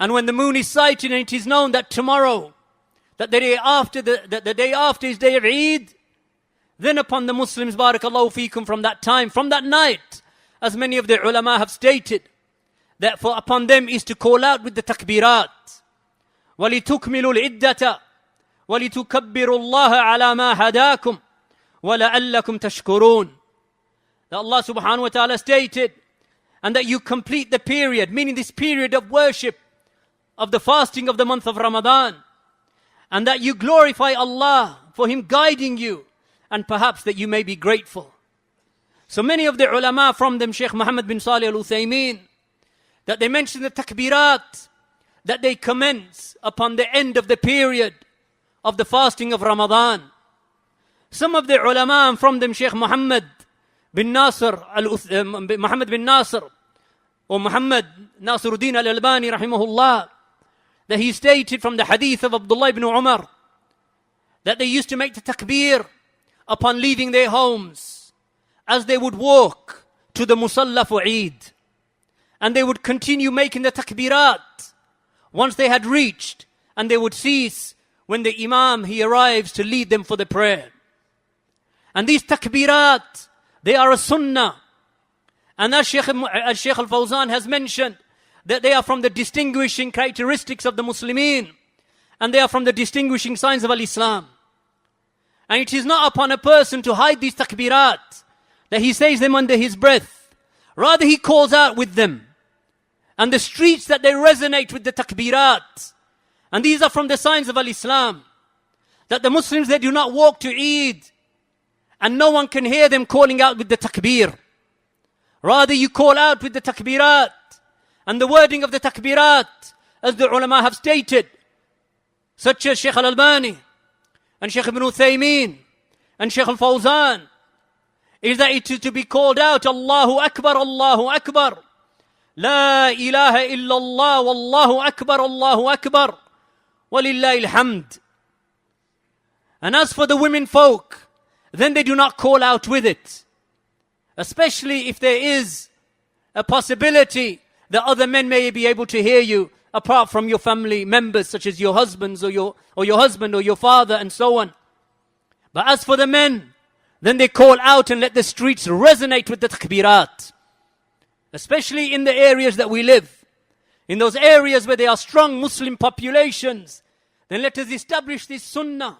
And when the moon is sighted and it is known that tomorrow, that the day after is day of Eid, then upon the Muslims, barakallahu feekum, from that time, from that night, as many of the ulama have stated, that for upon them is to call out with the takbeerat. وَلِتُكْمِلُوا الْعِدَّةَ وَلِتُكَبِّرُوا اللَّهَ عَلَى مَا هَدَاكُمْ وَلَعَلَّكُمْ تَشْكُرُونَ. That Allah subhanahu wa ta'ala stated, and that you complete the period, meaning this period of worship, of the fasting of the month of Ramadan, and that you glorify Allah for Him guiding you, and perhaps that you may be grateful. So many of the ulama, from them Shaykh Muhammad bin Salih al-Uthaymeen, that they mention the takbirat, that they commence upon the end of the period of the fasting of Ramadan. Some of the ulama, and from them Shaykh Muhammad bin Nasir or Muhammad Nasiruddin al-Albani rahimahullah, that he stated from the hadith of Abdullah ibn Umar, that they used to make the takbir upon leaving their homes as they would walk to the musalla for Eid. And they would continue making the takbirat once they had reached, and they would cease when the imam, he arrives to lead them for the prayer. And these takbirat, they are a sunnah. And as Shaykh al-Fawzan has mentioned, that they are from the distinguishing characteristics of the Muslimin, and they are from the distinguishing signs of al-Islam. And it is not upon a person to hide these takbirat, that he says them under his breath. Rather, he calls out with them. And the streets that they resonate with the takbirat. And these are from the signs of al-Islam. That the Muslims, they do not walk to Eid, and no one can hear them calling out with the takbir. Rather, you call out with the takbirat. And the wording of the takbirat, as the ulama have stated, such as Shaykh al-Albani, and Shaykh ibn Uthaymeen, and Shaykh al-Fawzan, is that it is to be called out, Allahu Akbar, Allahu Akbar, La ilaha illallah, Wallahu Akbar, Allahu Akbar, Walillahi alhamd. And as for the women folk, then they do not call out with it. Especially if there is a possibility that other men may be able to hear you, apart from your family members, such as your husbands or your husband or your father and so on. But as for the men, then they call out and let the streets resonate with the takbirat. Especially in the areas that we live. In those areas where there are strong Muslim populations, then let us establish this sunnah